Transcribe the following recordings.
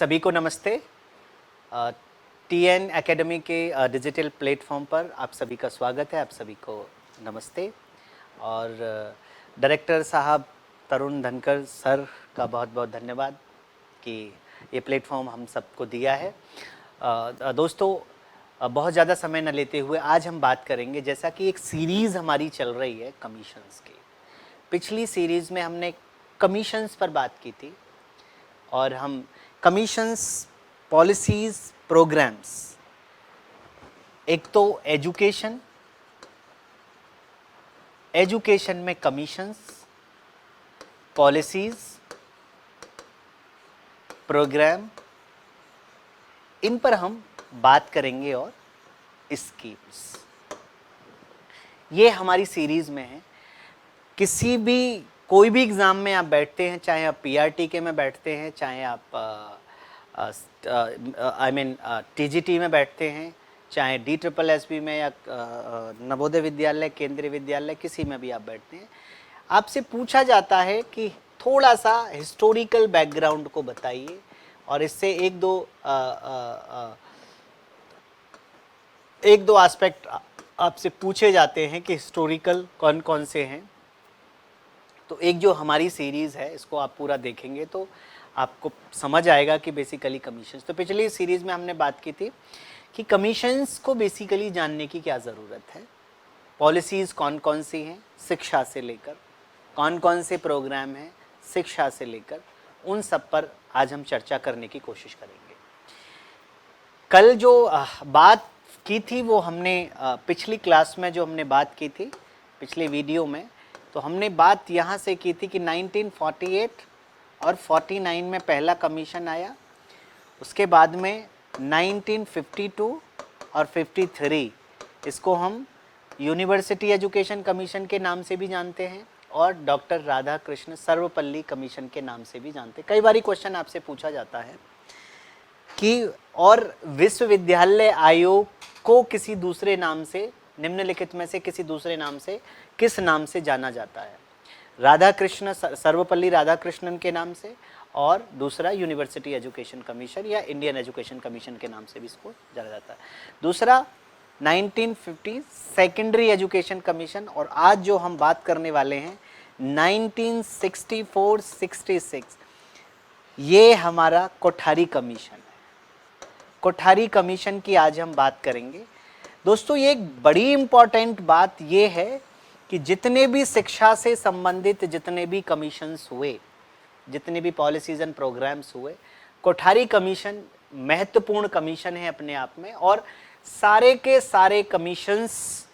सभी को नमस्ते। टीएन एकेडमी के डिजिटल प्लेटफॉर्म पर आप सभी का स्वागत है। आप सभी को नमस्ते। और डायरेक्टर साहब तरुण धनकर सर का बहुत बहुत धन्यवाद कि ये प्लेटफॉर्म हम सबको दिया है। दोस्तों, बहुत ज़्यादा समय न लेते हुए आज हम बात करेंगे, जैसा कि एक सीरीज़ हमारी चल रही है कमीशंस की। पिछली सीरीज़ में हमने कमीशंस पर बात की थी और हम कमीशंस, पॉलिसीज़, प्रोग्राम्स, एक तो एजुकेशन में कमीशंस, पॉलिसीज़, प्रोग्राम, इन पर हम बात करेंगे और स्कीम्स। ये हमारी सीरीज़ में है। कोई भी एग्ज़ाम में आप बैठते हैं, चाहे आप पीआरटीके में बैठते हैं, चाहे आप टीजीटी में बैठते हैं, चाहे DSSB में या नवोदय विद्यालय, केंद्रीय विद्यालय, किसी में भी आप बैठते हैं, आपसे पूछा जाता है कि थोड़ा सा हिस्टोरिकल बैकग्राउंड को बताइए। और इससे एक दो एस्पेक्ट आपसे पूछे जाते हैं कि हिस्टोरिकल कौन कौन से हैं। तो एक जो हमारी सीरीज़ है, इसको आप पूरा देखेंगे तो आपको समझ आएगा कि बेसिकली कमीशंस। तो पिछली सीरीज़ में हमने बात की थी कि कमीशंस को बेसिकली जानने की क्या ज़रूरत है, पॉलिसीज़ कौन कौन सी हैं शिक्षा से लेकर, कौन कौन से प्रोग्राम हैं शिक्षा से लेकर, उन सब पर आज हम चर्चा करने की कोशिश करेंगे। कल जो बात की थी वो हमने पिछली क्लास में जो हमने बात की थी, पिछले वीडियो में, तो हमने बात यहाँ से की थी कि 1948 और 49 में पहला कमीशन आया। उसके बाद में 1952 और 53, इसको हम यूनिवर्सिटी एजुकेशन कमीशन के नाम से भी जानते हैं और डॉक्टर राधाकृष्ण सर्वपल्ली कमीशन के नाम से भी जानते हैं। कई बार क्वेश्चन आपसे पूछा जाता है कि और विश्वविद्यालय आयोग को किसी दूसरे नाम से, निम्नलिखित में से किसी दूसरे नाम से, किस नाम से जाना जाता है? राधाकृष्ण, सर्वपल्ली राधाकृष्णन के नाम से, और दूसरा यूनिवर्सिटी एजुकेशन कमीशन या इंडियन एजुकेशन कमीशन के नाम से भी इसको जाना जाता है। दूसरा 1950 सेकेंडरी एजुकेशन कमीशन, और आज जो हम बात करने वाले हैं 1964-66, ये हमारा कोठारी कमीशन है। कोठारी कमीशन की आज हम बात करेंगे। दोस्तों, ये एक बड़ी इम्पॉर्टेंट बात ये है कि जितने भी शिक्षा से संबंधित जितने भी कमीशंस हुए, जितने भी पॉलिसीज़ एंड प्रोग्राम्स हुए, कोठारी कमीशन महत्वपूर्ण कमीशन है अपने आप में। और सारे के सारे कमीशंस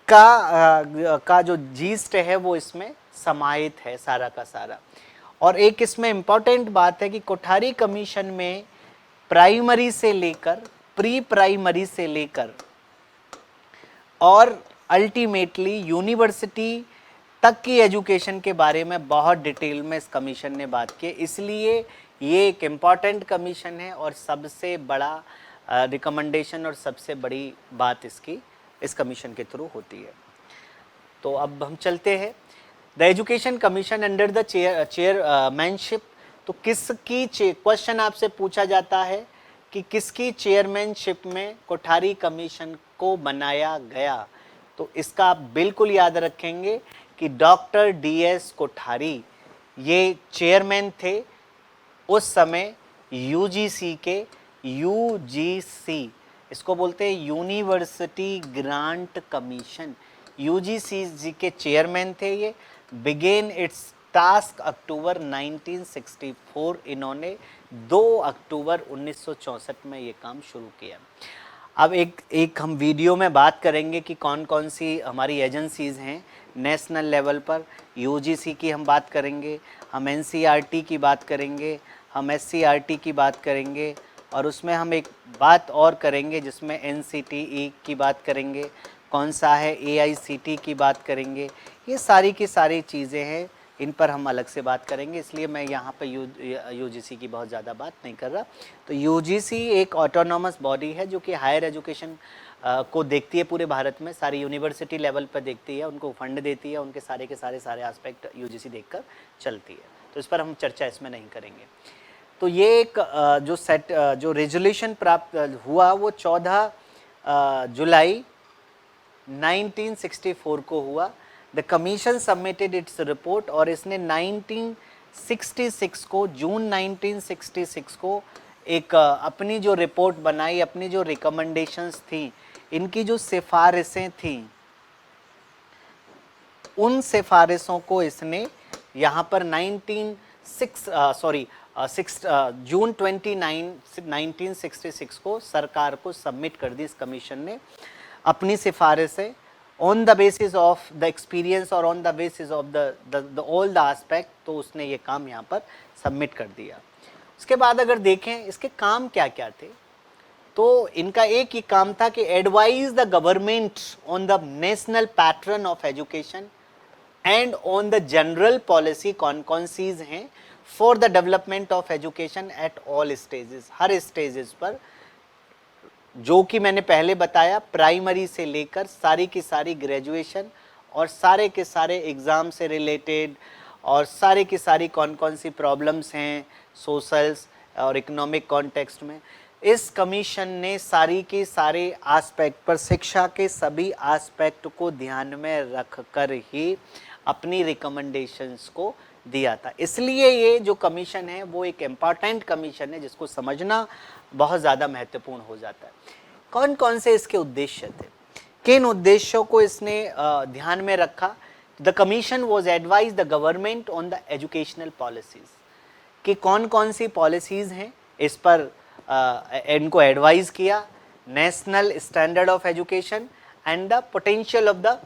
का जो जीस्ट है वो इसमें समाहित है, सारा का सारा। और एक इसमें इम्पॉर्टेंट बात है कि कोठारी कमीशन में प्राइमरी से लेकर, प्री प्राइमरी से लेकर और अल्टीमेटली यूनिवर्सिटी तक की एजुकेशन के बारे में बहुत डिटेल में इस कमीशन ने बात की। इसलिए ये एक इम्पॉर्टेंट कमीशन है और सबसे बड़ा रिकमेंडेशन और सबसे बड़ी बात इस कमीशन के थ्रू होती है। तो अब हम चलते हैं। The education commission under the chairmanship. तो किसकी क्वेश्चन आपसे पूछा जाता है कि किसकी चेयरमैनशिप में कोठारी कमीशन को बनाया गया? तो इसका आप बिल्कुल याद रखेंगे कि डॉक्टर DS कोठारी ये चेयरमैन थे उस समय UGC के। UGC इसको बोलते हैं यूनिवर्सिटी ग्रांट कमीशन। UGC जी के चेयरमैन थे ये। बिगेन इट्स टास्क अक्टूबर 1964। इन्होंने 2 अक्टूबर 1964 में ये काम शुरू किया। अब एक हम वीडियो में बात करेंगे कि कौन कौन सी हमारी एजेंसीज़ हैं नेशनल लेवल पर। UGC की हम बात करेंगे, हम NCERT की बात करेंगे, हम SCERT की बात करेंगे, और उसमें हम एक बात और करेंगे जिसमें NCTE की बात करेंगे, कौन सा है AICT की बात करेंगे। ये सारी की सारी चीज़ें हैं, इन पर हम अलग से बात करेंगे, इसलिए मैं यहाँ पे UGC की बहुत ज़्यादा बात नहीं कर रहा। तो UGC एक ऑटोनॉमस बॉडी है जो कि हायर एजुकेशन को देखती है पूरे भारत में, सारी यूनिवर्सिटी लेवल पर देखती है, उनको फंड देती है, उनके सारे के सारे एस्पेक्ट UGC देखकर चलती है। तो इस पर हम चर्चा इसमें नहीं करेंगे। तो ये एक जो रेजोल्यूशन प्राप्त हुआ वो 14 जुलाई 1964 को हुआ। The commission submitted its report और इसने 1966 को, जून 1966 को एक अपनी जो रिपोर्ट बनाई, अपनी जो रिकमेंडेशंस थी, इनकी जो सिफारिशें थी, उन सिफारिशों को इसने यहाँ पर जून 29 1966 को सरकार को सबमिट कर दी। इस कमीशन ने अपनी सिफारिशें on the basis of the experience और on the basis of the all the aspect, तो उसने ये काम यहाँ पर सबमिट कर दिया। उसके बाद अगर देखें इसके काम क्या क्या थे, तो इनका एक ही काम था कि advise the government on the national pattern of education and on the general policy concerns हैं for the development of education at all stages, हर स्टेजेस पर, जो कि मैंने पहले बताया प्राइमरी से लेकर सारी की सारी ग्रेजुएशन और सारे के सारे एग्ज़ाम से रिलेटेड और सारे की सारी कौन सी प्रॉब्लम्स हैं सोशल्स और इकोनॉमिक कॉन्टेक्स्ट में। इस कमीशन ने सारी की सारे एस्पेक्ट पर, शिक्षा के सभी एस्पेक्ट को ध्यान में रख कर ही अपनी रिकमेंडेशंस को दिया था। इसलिए ये जो कमीशन है वो एक इम्पॉर्टेंट कमीशन है जिसको समझना बहुत ज़्यादा महत्वपूर्ण हो जाता है। कौन कौन से इसके उद्देश्य थे, किन उद्देश्यों को इसने ध्यान में रखा? The commission was advise the government on the educational policies, कि कौन कौन सी पॉलिसीज़ हैं, इस पर इनको एडवाइज़ किया। National standard of education and the potential of the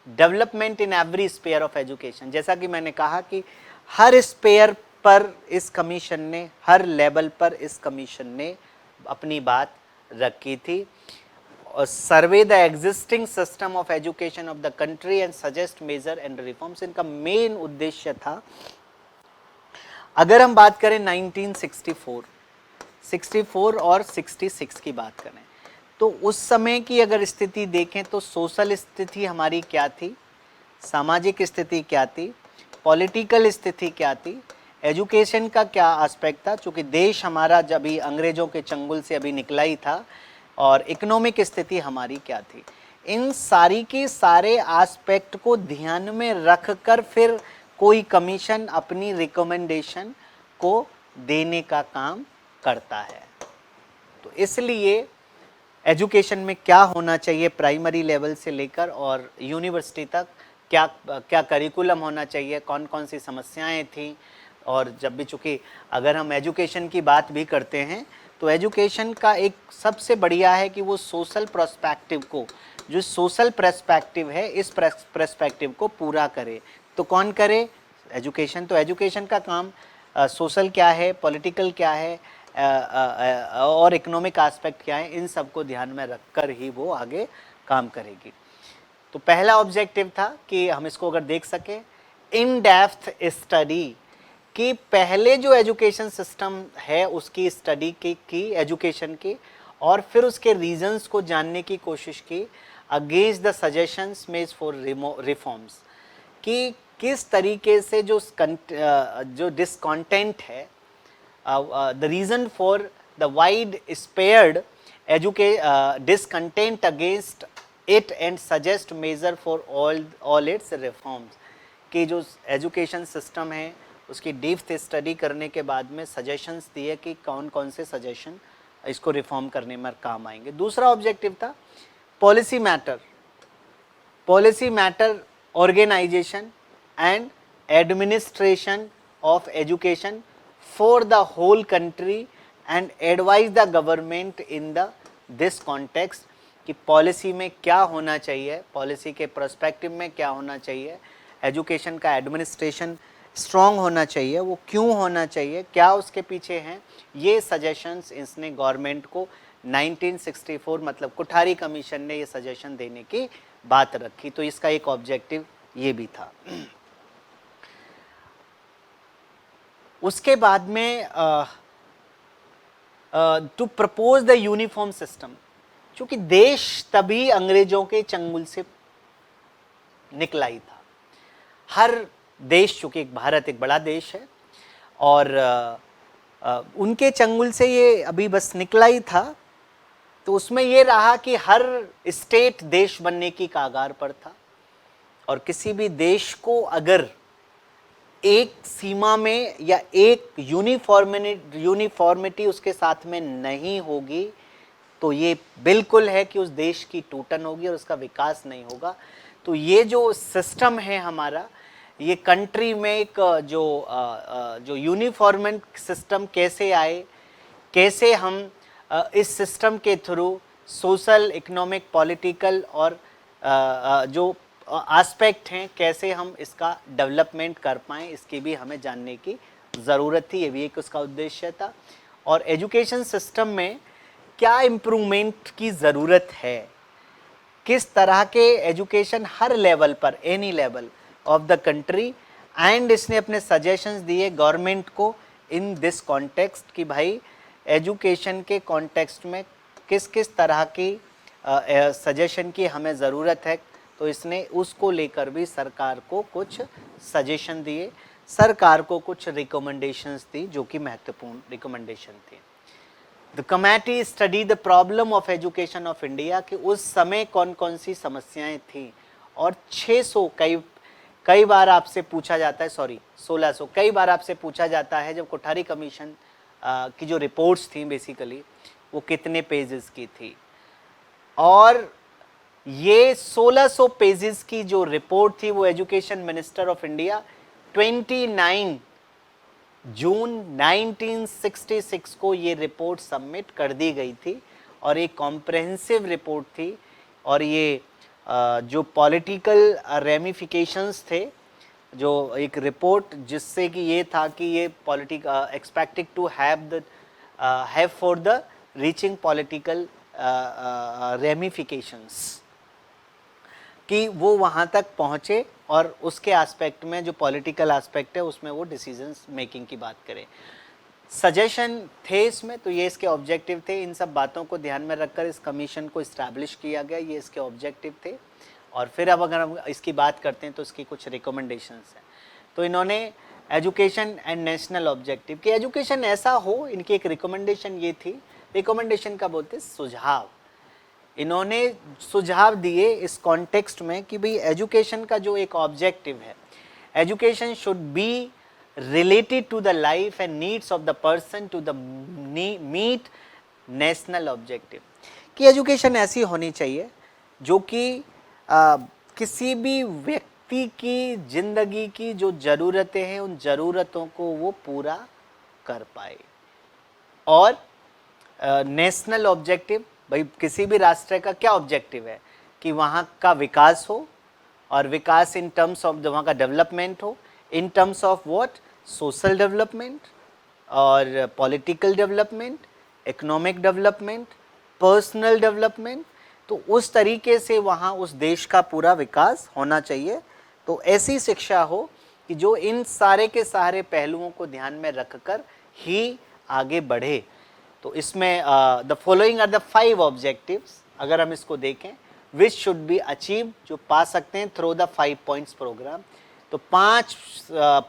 development in every sphere of education. जैसा कि मैंने कहा कि हर स्पेयर पर इस कमीशन ने, हर लेवल पर इस कमीशन ने अपनी बात रखी थी। और survey the existing system of education of the country and suggest major and reforms, इनका मेन उद्देश्य था। अगर हम बात करें 1964 और 66 की बात करें, तो उस समय की अगर स्थिति देखें तो सोशल स्थिति हमारी क्या थी, सामाजिक स्थिति क्या थी, पॉलिटिकल स्थिति क्या थी, एजुकेशन का क्या एस्पेक्ट था, चूँकि देश हमारा जब भी अंग्रेज़ों के चंगुल से अभी निकला ही था, और इकोनॉमिक स्थिति हमारी क्या थी। इन सारी के सारे एस्पेक्ट को ध्यान में रख कर फिर कोई कमीशन अपनी रिकमेंडेशन को देने का काम करता है। तो इसलिए एजुकेशन में क्या होना चाहिए प्राइमरी लेवल से लेकर और यूनिवर्सिटी तक, क्या क्या करिकुलम होना चाहिए, कौन कौन सी समस्याएं थी। और जब भी, चूँकि अगर हम एजुकेशन की बात भी करते हैं तो एजुकेशन का एक सबसे बढ़िया है कि वो सोशल पर्सपेक्टिव को, जो सोशल पर्सपेक्टिव है, इस पर्सपेक्टिव को पूरा करे। तो कौन करे? एजुकेशन। तो एजुकेशन का काम सोशल क्या है, पॉलिटिकल क्या है, और इकोनॉमिक एस्पेक्ट क्या है, इन सब को ध्यान में रखकर ही वो आगे काम करेगी। तो पहला ऑब्जेक्टिव था कि हम इसको अगर देख सकें, इन डेप्थ स्टडी, कि पहले जो एजुकेशन सिस्टम है उसकी स्टडी की एजुकेशन की, और फिर उसके रीजंस को जानने की कोशिश की against the suggestions made for reforms, कि किस तरीके से जो डिसकॉन्टेंट है, the reason for the widespread discontent against it and suggest major for all its reforms, कि जो एजुकेशन सिस्टम है उसकी डीप स्टडी करने के बाद में सजेशंस दिए कि कौन कौन से सजेशन इसको रिफॉर्म करने में काम आएंगे। दूसरा ऑब्जेक्टिव था policy matter organisation and administration of education for the whole country and advise the government in this context, कि पॉलिसी में क्या होना चाहिए, पॉलिसी के पर्सपेक्टिव में क्या होना चाहिए, एजुकेशन का एडमिनिस्ट्रेशन स्ट्रॉन्ग होना चाहिए, वो क्यों होना चाहिए, क्या उसके पीछे हैं, ये सजेशंस इसने गवर्नमेंट को 1964 मतलब कोठारी कमीशन ने ये सजेशन देने की बात रखी। तो इसका एक ऑब्जेक्टिव ये भी था। उसके बाद में to propose the uniform system, क्योंकि देश तभी अंग्रेजों के चंगुल से निकला ही था। हर देश, चूँकि भारत एक बड़ा देश है और उनके चंगुल से ये अभी बस निकला ही था, तो उसमें ये रहा कि हर स्टेट देश बनने की कगार पर था, और किसी भी देश को अगर एक सीमा में या एक यूनिफॉर्मिटी उसके साथ में नहीं होगी, तो ये बिल्कुल है कि उस देश की टूटन होगी और उसका विकास नहीं होगा। तो ये जो सिस्टम है हमारा, ये कंट्री में एक जो यूनिफॉर्मेंट सिस्टम कैसे आए, कैसे हम इस सिस्टम के थ्रू सोशल, इकोनॉमिक, पॉलिटिकल और जो एस्पेक्ट हैं, कैसे हम इसका डेवलपमेंट कर पाएँ, इसकी भी हमें जानने की ज़रूरत थी। ये भी एक उसका उद्देश्य था। और एजुकेशन सिस्टम में क्या इम्प्रूवमेंट की ज़रूरत है, किस तरह के एजुकेशन हर लेवल पर, any level of the country, and इसने अपने सजेशंस दिए गवर्नमेंट को इन दिस कॉन्टेक्स्ट कि भाई एजुकेशन के कॉन्टेक्स्ट में किस किस तरह की सजेशन की हमें ज़रूरत है। तो इसने उसको लेकर भी सरकार को कुछ सजेशन दिए, सरकार को कुछ रिकमेंडेशंस दी, जो कि महत्वपूर्ण रिकमेंडेशन थी। The committee study the problem of education of India, कि उस समय कौन कौन सी समस्याएं थी, और 600 कई बार आपसे पूछा जाता है, 1600 कई बार आपसे पूछा जाता है जब कोठारी कमीशन की जो रिपोर्ट्स थी बेसिकली वो कितने पेजेस की थी, और ये 1600 पेजेस की जो रिपोर्ट थी वो एजुकेशन मिनिस्टर ऑफ इंडिया 29 जून 1966 को ये रिपोर्ट सबमिट कर दी गई थी, और एक कॉम्प्रहेंसिव रिपोर्ट थी। और ये जो पॉलिटिकल रेमिफिकेशंस थे, जो एक रिपोर्ट जिससे कि ये था कि ये expected to have for the reaching political ramifications, कि वो वहाँ तक पहुँचे और उसके एस्पेक्ट में जो पॉलिटिकल एस्पेक्ट है उसमें वो डिसीजंस मेकिंग की बात करें। सजेशन थे इसमें, तो ये इसके ऑब्जेक्टिव थे। इन सब बातों को ध्यान में रखकर इस कमीशन को इस्टेब्लिश किया गया, ये इसके ऑब्जेक्टिव थे। और फिर अब अगर हम इसकी बात करते हैं तो इसकी कुछ रिकमेंडेशंस हैं। तो इन्होंने एजुकेशन एंड नेशनल ऑब्जेक्टिव, कि एजुकेशन ऐसा हो, इनकी एक रिकमेंडेशन ये थी, रिकमेंडेशन का बोलते सुझाव, इन्होंने सुझाव दिए इस कॉन्टेक्स्ट में कि भाई एजुकेशन का जो एक ऑब्जेक्टिव है, education should B related to the life and needs of the person to the meet national objective, कि एजुकेशन ऐसी होनी चाहिए जो कि किसी भी व्यक्ति की जिंदगी की जो ज़रूरतें हैं उन ज़रूरतों को वो पूरा कर पाए। और नेशनल ऑब्जेक्टिव, भाई किसी भी राष्ट्र का क्या ऑब्जेक्टिव है कि वहाँ का विकास हो, और विकास इन टर्म्स ऑफ वहाँ का डेवलपमेंट हो, in terms of what, social development और political development, economic development, personal development. तो उस तरीके से वहाँ उस देश का पूरा विकास होना चाहिए। तो ऐसी शिक्षा हो कि जो इन सारे के सारे पहलुओं को ध्यान में रखकर ही आगे बढ़े। तो इसमें the following are the 5 objectives, अगर हम इसको देखें, विच शुड बी अचीव, जो पा सकते हैं थ्रू द 5 पॉइंट्स प्रोग्राम। तो 5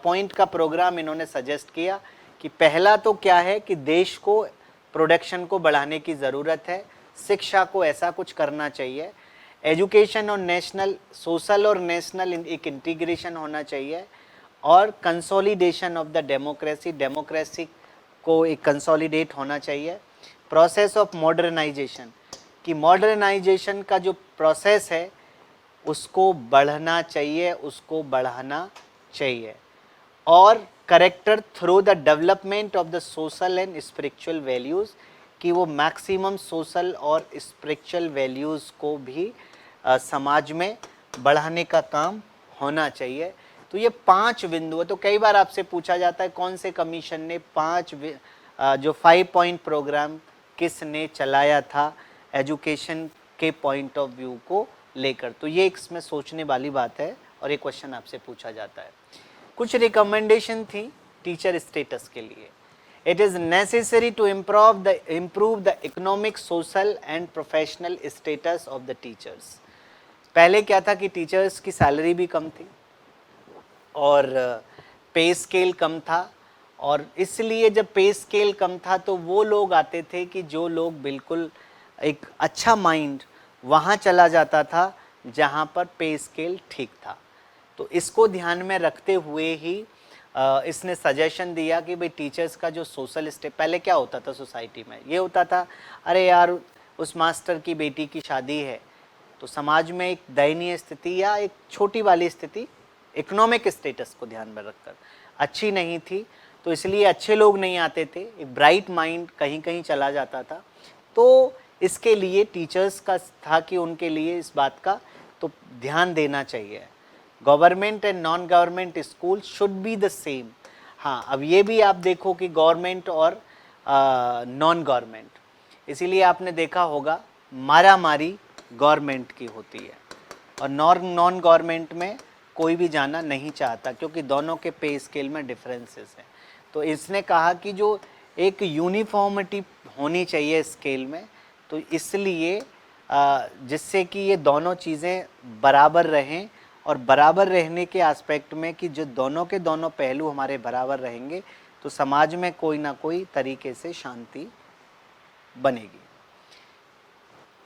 पॉइंट का प्रोग्राम इन्होंने सजेस्ट किया कि पहला तो क्या है कि देश को प्रोडक्शन को बढ़ाने की ज़रूरत है, शिक्षा को ऐसा कुछ करना चाहिए, एजुकेशन और नेशनल, सोशल और नेशनल एक इंटीग्रेशन होना चाहिए, और consolidation of the democracy, democracy को एक कंसोलिडेट होना चाहिए। प्रोसेस ऑफ मॉडर्नाइजेशन, कि मॉडर्नाइजेशन का जो प्रोसेस है उसको बढ़ना चाहिए, उसको बढ़ाना चाहिए। और character through the development of the social and spiritual values, कि वो मैक्सिमम सोशल और स्पिरिचुअल वैल्यूज़ को भी समाज में बढ़ाने का काम होना चाहिए। तो ये 5 बिंदु है। तो कई बार आपसे पूछा जाता है कौन से कमीशन ने 5 जो 5 पॉइंट प्रोग्राम किसने चलाया था एजुकेशन के पॉइंट ऑफ व्यू को लेकर। तो ये इसमें सोचने वाली बात है और ये क्वेश्चन आपसे पूछा जाता है। कुछ रिकमेंडेशन थी टीचर स्टेटस के लिए। It is necessary to improve the economic, social and professional status of the teachers. पहले क्या था कि टीचर्स की सैलरी भी कम थी और पे स्केल कम था, और इसलिए जब पे स्केल कम था तो वो लोग आते थे कि जो लोग बिल्कुल एक अच्छा माइंड वहाँ चला जाता था जहाँ पर पे स्केल ठीक था। तो इसको ध्यान में रखते हुए ही इसने सजेशन दिया कि भाई टीचर्स का जो सोशल स्टेप, पहले क्या होता था सोसाइटी में, ये होता था अरे यार उस मास्टर की बेटी की शादी है, तो समाज में एक दयनीय स्थिति या एक छोटी वाली स्थिति इकोनॉमिक स्टेटस को ध्यान में रखकर अच्छी नहीं थी, तो इसलिए अच्छे लोग नहीं आते थे, एक ब्राइट माइंड कहीं कहीं चला जाता था। तो इसके लिए टीचर्स का था कि उनके लिए इस बात का तो ध्यान देना चाहिए, government and non government school should be the same. हाँ, अब ये भी आप देखो कि गवर्नमेंट और नॉन गवर्नमेंट, इसीलिए आपने देखा होगा मारामारी गवर्नमेंट की होती है और नॉन गवर्नमेंट में कोई भी जाना नहीं चाहता, क्योंकि दोनों के पे स्केल में डिफरेंसेस हैं। तो इसने कहा कि जो एक यूनिफॉर्मिटी होनी चाहिए स्केल में, तो इसलिए जिससे कि ये दोनों चीज़ें बराबर रहें, और बराबर रहने के एस्पेक्ट में कि जो दोनों के दोनों पहलू हमारे बराबर रहेंगे तो समाज में कोई ना कोई तरीके से शांति बनेगी।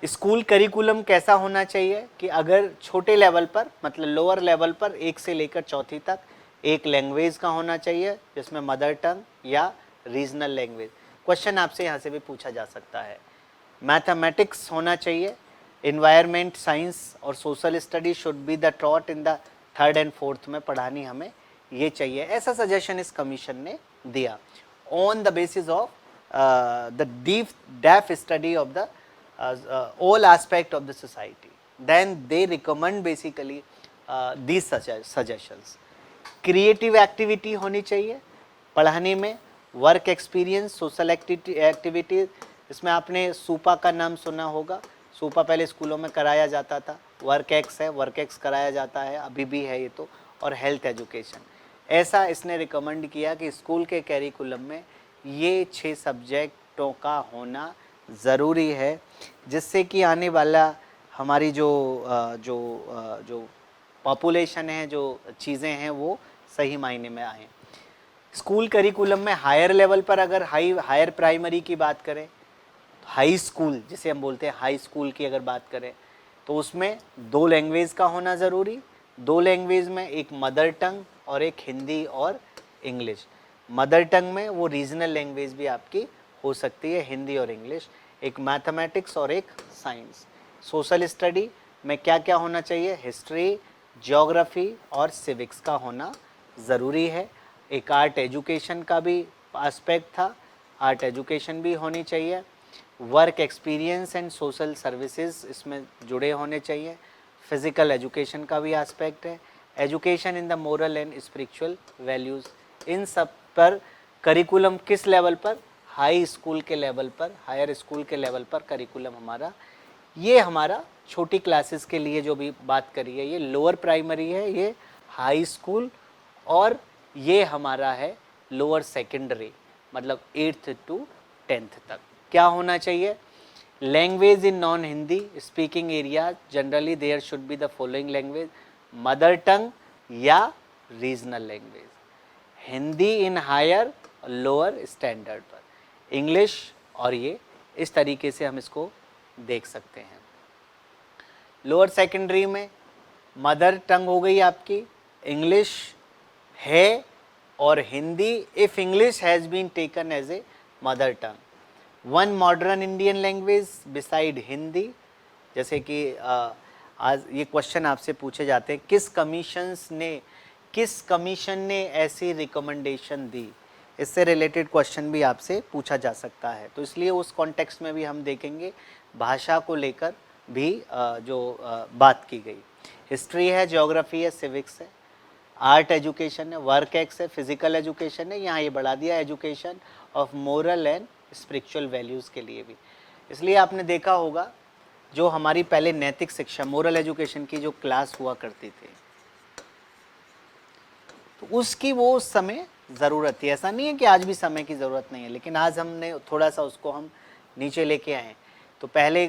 स्कूल करिकुलम कैसा होना चाहिए कि अगर छोटे लेवल पर, मतलब लोअर लेवल पर 1 से लेकर 4वीं तक एक लैंग्वेज का होना चाहिए, जिसमें मदर टंग या रीजनल लैंग्वेज, क्वेश्चन आपसे यहाँ से भी पूछा जा सकता है। मैथमेटिक्स होना चाहिए, इन्वायरमेंट साइंस और social study should be the taught in the 3rd and 4th में पढ़ानी हमें ये चाहिए, ऐसा सजेशन इस कमीशन ने दिया on the basis of the depth study of the all aspect of the society. Then they recommend basically these suggestions. Creative activity होनी चाहिए पढ़ाने में, वर्क एक्सपीरियंस, सोशल एक्टिविटी, इसमें आपने सूपा का नाम सुना होगा, सूपा पहले स्कूलों में कराया जाता था, वर्क एक्स है, वर्क एक्स कराया जाता है, अभी भी है ये तो, और हेल्थ एजुकेशन। ऐसा इसने रिकमेंड किया कि स्कूल के कैरिकुलम में ये 6 सब्जेक्टों का होना ज़रूरी है, जिससे कि आने वाला हमारी जो पॉपुलेशन है, जो चीज़ें हैं वो सही मायने में आएँ। स्कूल करिकुलम में हायर लेवल पर अगर हायर प्राइमरी की बात करें, हाई स्कूल जिसे हम बोलते हैं, हाई स्कूल की अगर बात करें तो उसमें 2 लैंग्वेज का होना ज़रूरी। 2 लैंग्वेज में एक मदर टंग और एक हिंदी और इंग्लिश। मदर टंग में वो रीजनल लैंग्वेज भी आपकी हो सकती है, हिंदी और इंग्लिश। एक मैथमेटिक्स और एक साइंस। सोशल स्टडी में क्या क्या होना चाहिए, हिस्ट्री, ज्योग्राफी और सिविक्स का होना ज़रूरी है। एक आर्ट एजुकेशन का भी एस्पेक्ट था, आर्ट एजुकेशन भी होनी चाहिए। Work experience and social services इसमें जुड़े होने चाहिए। फिज़िकल एजुकेशन का भी एस्पेक्ट है। Education in the moral and spiritual values, इन सब पर करिकुलम किस लेवल पर, हाई स्कूल के लेवल पर, हायर स्कूल के लेवल पर करिकुलम हमारा, ये हमारा छोटी क्लासेस के लिए जो भी बात करी है, ये लोअर प्राइमरी है, ये हाई स्कूल, और ये हमारा है लोअर सेकेंडरी, मतलब 8th to 10th तक। क्या होना चाहिए, language in non Hindi speaking area generally there should be the following language, mother tongue या regional language, Hindi in higher lower standard पर, इंग्लिश, और ये इस तरीके से हम इसको देख सकते हैं। लोअर सेकेंडरी में मदर टंग हो गई आपकी, इंग्लिश है और Hindi, if English has been taken as a mother tongue. One modern Indian language beside Hindi, जैसे कि आज ये क्वेश्चन आपसे पूछे जाते हैं, किस कमीशन ने ऐसी रिकमेंडेशन दी, इससे रिलेटेड क्वेश्चन भी आपसे पूछा जा सकता है। तो इसलिए उस कॉन्टेक्स्ट में भी हम देखेंगे, भाषा को लेकर भी बात की गई। हिस्ट्री है, ज्योग्राफी है, सिविक्स है, आर्ट एजुकेशन है, वर्क एक्स है, फिजिकल एजुकेशन है, यहाँ ये बढ़ा दिया education of moral and spiritual values के लिए भी। इसलिए आपने देखा होगा जो हमारी पहले नैतिक शिक्षा, मोरल एजुकेशन की जो क्लास हुआ करती थी, तो उसकी वो उस समय ज़रूरत थी। ऐसा नहीं है कि आज भी समय की ज़रूरत नहीं है, लेकिन आज हमने थोड़ा सा उसको हम नीचे लेके आए। तो पहले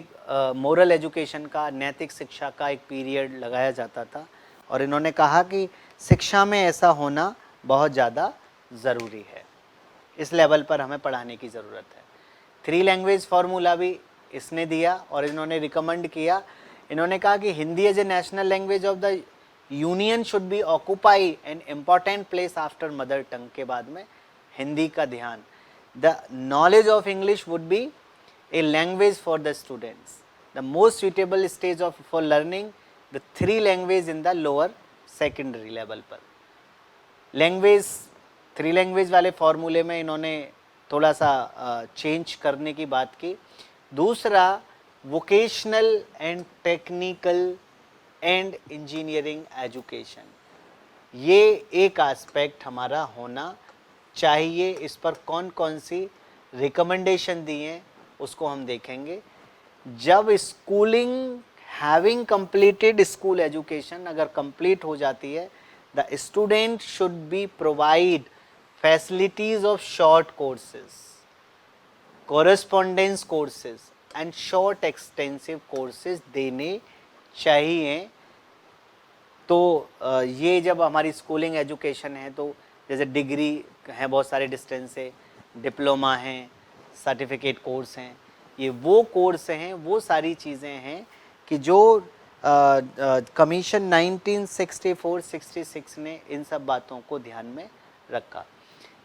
मोरल एजुकेशन का, नैतिक शिक्षा का एक पीरियड लगाया जाता था, और इन्होंने कहा कि शिक्षा में ऐसा होना बहुत ज़्यादा ज़रूरी है। इस लेवल पर हमें पढ़ाने की ज़रूरत है। 3 लैंग्वेज फार्मूला भी इसने दिया और इन्होंने रिकमेंड किया, इन्होंने कहा कि Hindi as a national language of the union should be occupy an important place after mother tongue, के बाद में हिंदी का ध्यान। The knowledge of English would be a language for the students, the most suitable stage of for learning the 3 language in the lower secondary level पर। Language 3 language वाले फॉर्मूले में इन्होंने थोड़ा सा चेंज करने की बात की। दूसरा, vocational and technical and engineering education, ये एक एस्पेक्ट हमारा होना चाहिए। इस पर कौन कौन सी रिकमेंडेशन दी हैं उसको हम देखेंगे। जब schooling having completed school education अगर कंप्लीट हो जाती है, the student should be provide facilities of short courses, correspondence courses and short extensive courses देने चाहिए। तो ये जब हमारी स्कूलिंग एजुकेशन है तो जैसे डिग्री है, बहुत सारे डिस्टेंस से, डिप्लोमा हैं, सर्टिफिकेट कोर्स हैं, ये वो कोर्स हैं, वो सारी चीज़ें हैं कि जो कमीशन 1964-66 ने इन सब बातों को ध्यान में रखा।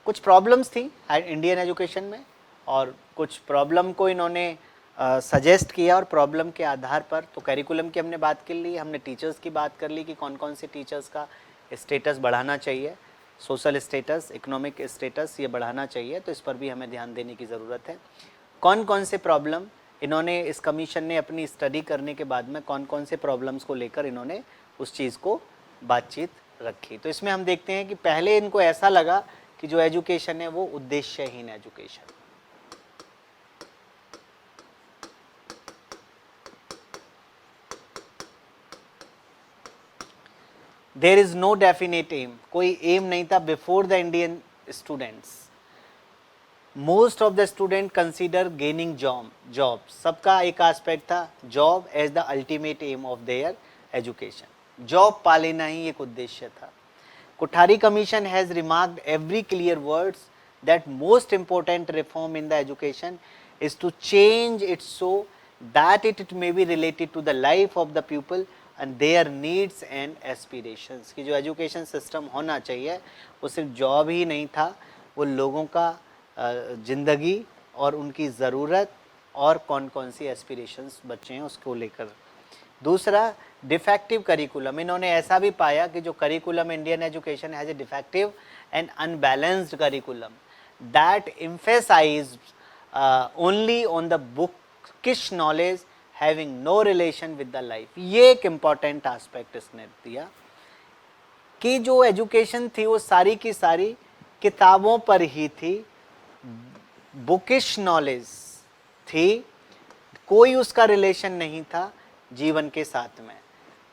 कुछ प्रॉब्लम्स थी इंडियन एजुकेशन में और कुछ प्रॉब्लम को इन्होंने सजेस्ट किया और प्रॉब्लम के आधार पर, तो करिकुलम की हमने बात कर ली, हमने टीचर्स की बात कर ली कि कौन कौन से टीचर्स का स्टेटस बढ़ाना चाहिए, सोशल स्टेटस, इकोनॉमिक स्टेटस ये बढ़ाना चाहिए, तो इस पर भी हमें ध्यान देने की ज़रूरत है। कौन कौन से प्रॉब्लम इन्होंने, इस कमीशन ने अपनी स्टडी करने के बाद में कौन कौन से प्रॉब्लम्स को लेकर इन्होंने उस चीज़ को बातचीत रखी। तो इसमें हम देखते हैं कि पहले इनको ऐसा लगा कि जो एजुकेशन है वो उद्देश्यहीन education, there is no definite aim, कोई एम नहीं था before the Indian students. Most of the student consider gaining job, सबका एक एस्पेक्ट था job as the ultimate aim of their education, job पा लेना ही एक उद्देश्य था। Kothari commission has remarked every clear words that most important reform in the education is to change it so that it may be related to the life of the people and there needs and aspirations. की जो education system होना चाहिए वो सिर्फ job ही नहीं था, वो लोगों का ज़िंदगी और उनकी ज़रूरत और कौन कौन सी एस्पिरेशंस बच्चे हैं उसको लेकर। दूसरा, डिफेक्टिव करिकुलम, इन्होंने ऐसा भी पाया कि जो curriculum Indian education has a defective and unbalanced curriculum that emphasise only on the bookish knowledge having no relation with the life. ये एक इम्पॉर्टेंट एस्पेक्ट इसने दिया कि जो एजुकेशन थी वो सारी की सारी किताबों पर ही थी, बुकिश नॉलेज थी, कोई उसका रिलेशन नहीं था जीवन के साथ में,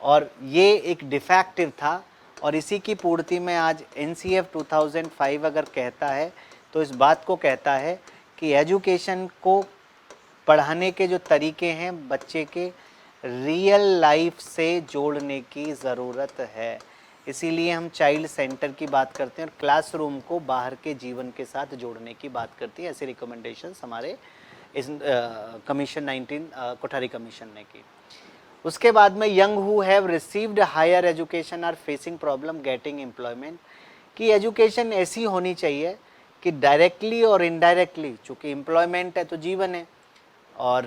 और ये एक डिफेक्टिव था। और इसी की पूर्ति में आज NCF 2005 अगर कहता है तो इस बात को कहता है कि एजुकेशन को पढ़ाने के जो तरीके हैं बच्चे के रियल लाइफ से जोड़ने की ज़रूरत है। इसीलिए हम चाइल्ड सेंटर की बात करते हैं और क्लासरूम को बाहर के जीवन के साथ जोड़ने की बात करती है। ऐसे रिकमेंडेशंस हमारे इस कमीशन 19 कोठारी कमीशन ने की। उसके बाद में young who have received higher education are facing problem getting employment, की एजुकेशन ऐसी होनी चाहिए कि डायरेक्टली और इनडायरेक्टली, चूँकि एम्प्लॉयमेंट है तो जीवन है, और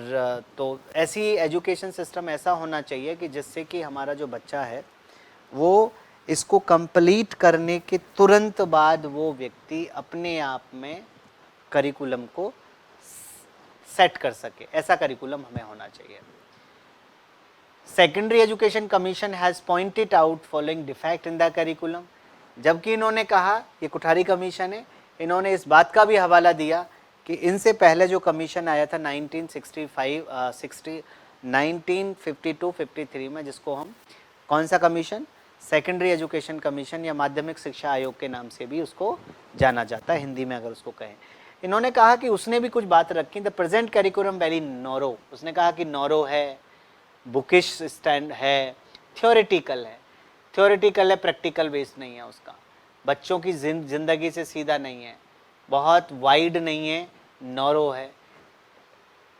तो ऐसी एजुकेशन सिस्टम ऐसा होना चाहिए कि जिससे कि हमारा जो बच्चा है वो इसको कंप्लीट करने के तुरंत बाद वो व्यक्ति अपने आप में करिकुलम को सेट कर सके, ऐसा करिकुलम हमें होना चाहिए। Secondary education commission has pointed out following defect in the curriculum, जबकि इन्होंने कहा, ये कोठारी कमीशन है, इन्होंने इस बात का भी हवाला दिया कि इनसे पहले जो कमीशन आया था 1952-53 में, जिसको हम कौन सा कमीशन, सेकेंडरी एजुकेशन कमीशन या माध्यमिक शिक्षा आयोग के नाम से भी उसको जाना जाता है हिंदी में अगर उसको कहें। इन्होंने कहा कि उसने भी कुछ बात रखी, द प्रेजेंट करिकुलम वेरी नॉरो, उसने कहा कि नॉरो है, बुकिश स्टैंड है, थ्योरेटिकल है, प्रैक्टिकल बेस्ड नहीं है उसका, बच्चों की ज़िंदगी से सीधा नहीं है, बहुत वाइड नहीं है, नैरो है।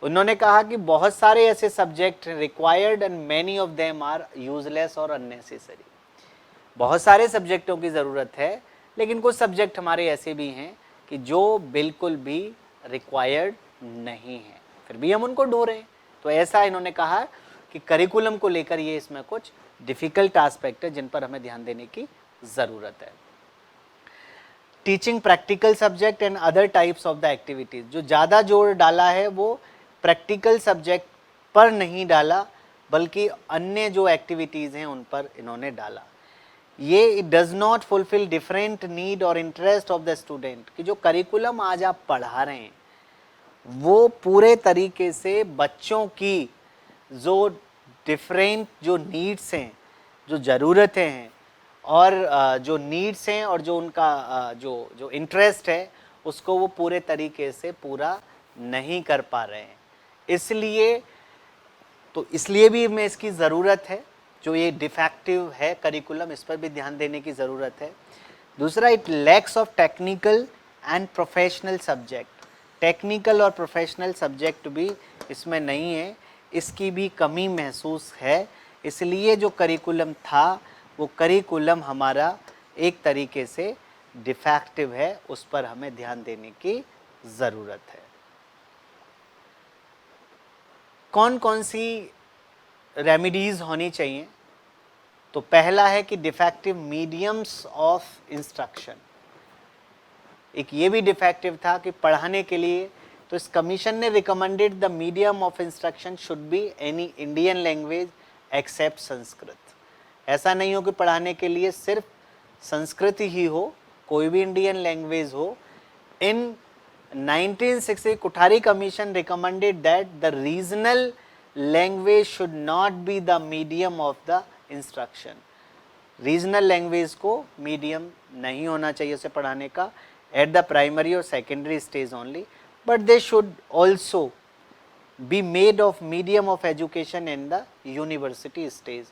उन्होंने कहा कि बहुत सारे ऐसे subject required and many of them are useless और अननेसेसरी। बहुत सारे सब्जेक्टों की ज़रूरत है, लेकिन कुछ सब्जेक्ट हमारे ऐसे भी हैं कि जो बिल्कुल भी रिक्वायर्ड नहीं है, फिर भी हम उनको ढो रहे हैं। तो ऐसा इन्होंने कहा कि करिकुलम को लेकर ये इसमें कुछ डिफ़िकल्ट एस्पेक्ट है जिन पर हमें ध्यान देने की ज़रूरत है। Teaching practical subject and other types of the activities, जो ज़्यादा जोर डाला है वो प्रैक्टिकल सब्जेक्ट पर नहीं डाला, बल्कि अन्य जो एक्टिविटीज़ हैं उन पर इन्होंने डाला। ये it does not fulfil different need और इंटरेस्ट ऑफ द स्टूडेंट, कि जो करिकुलम आज आप पढ़ा रहे हैं वो पूरे तरीके से बच्चों की जो डिफरेंट जो नीड्स हैं, जो ज़रूरतें हैं और जो नीड्स हैं और जो उनका जो जो इंटरेस्ट है उसको वो पूरे तरीके से पूरा नहीं कर पा रहे हैं। इसलिए भी हमें इसकी ज़रूरत है। जो ये डिफेक्टिव है करिकुलम, इस पर भी ध्यान देने की ज़रूरत है। दूसरा, it lacks of technical and professional subject. Technical और प्रोफेशनल सब्जेक्ट भी इसमें नहीं है, इसकी भी कमी महसूस है। इसलिए जो करिकुलम था वो करिकुलम हमारा एक तरीके से डिफेक्टिव है, उस पर हमें ध्यान देने की ज़रूरत है। कौन कौन सी रेमिडीज़ होनी चाहिए? तो पहला है कि डिफेक्टिव मीडियम्स ऑफ इंस्ट्रक्शन। एक ये भी डिफेक्टिव था कि पढ़ाने के लिए, तो इस कमीशन ने recommended the medium of instruction should be any Indian language except Sanskrit. ऐसा नहीं हो कि पढ़ाने के लिए सिर्फ संस्कृत ही हो, कोई भी इंडियन लैंग्वेज हो। इन 1960 Kothari commission recommended that the regional language should not be the medium of the instruction. Regional language को मीडियम नहीं होना चाहिए उसे पढ़ाने का एट द प्राइमरी और secondary stage only, but they should also be made of medium of education in the university stage.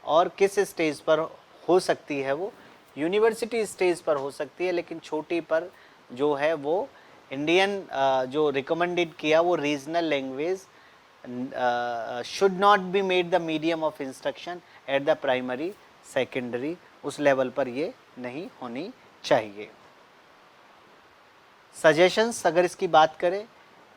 और किस स्टेज पर हो सकती है? वो यूनिवर्सिटी स्टेज पर हो सकती है, लेकिन छोटी पर जो है वो इंडियन जो रिकमेंडेड किया वो regional language should not be made the medium of instruction at the primary secondary, उस लेवल पर ये नहीं होनी चाहिए। सजेशंस अगर इसकी बात करें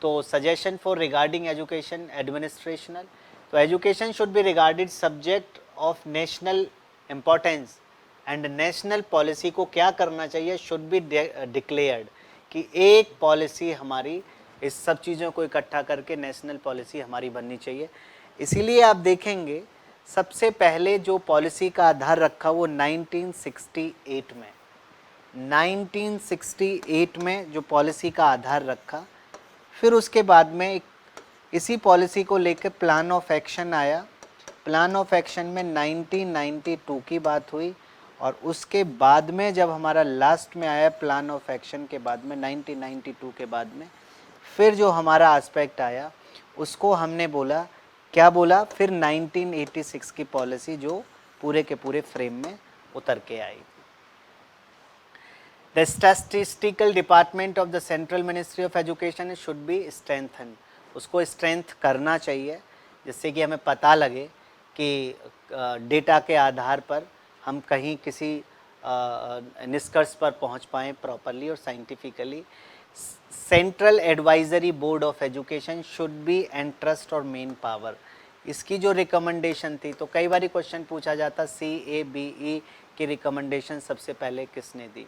तो सजेशन फॉर रिगार्डिंग एजुकेशन एडमिनिस्ट्रेशनल, तो education should be regarded subject of national importance and national policy को क्या करना चाहिए? शुड बी डिक्लेयर्ड, कि एक पॉलिसी हमारी इस सब चीज़ों को इकट्ठा करके नेशनल पॉलिसी हमारी बननी चाहिए। इसीलिए आप देखेंगे सबसे पहले जो पॉलिसी का आधार रखा वो 1968 में 1968 में जो पॉलिसी का आधार रखा। फिर उसके बाद में इसी पॉलिसी को लेकर प्लान ऑफ एक्शन आया। प्लान ऑफ एक्शन में 1992 की बात हुई, और उसके बाद में जब हमारा लास्ट में आया प्लान ऑफ एक्शन के बाद में 1992 के बाद में फिर जो हमारा एस्पेक्ट आया उसको हमने बोला, क्या बोला? फिर 1986 की पॉलिसी जो पूरे के पूरे फ्रेम में उतर के आई। The statistical department of the central ministry of education should be strengthen, उसको स्ट्रेंथ करना चाहिए, जिससे कि हमें पता लगे कि डेटा के आधार पर हम कहीं किसी निष्कर्ष पर पहुंच पाएँ प्रॉपरली और scientifically. Central advisory board of education should B entrust और मेन पावर, इसकी जो रिकमेंडेशन थी, तो कई बार क्वेश्चन पूछा जाता CABE की रिकमेंडेशन सबसे पहले किसने दी?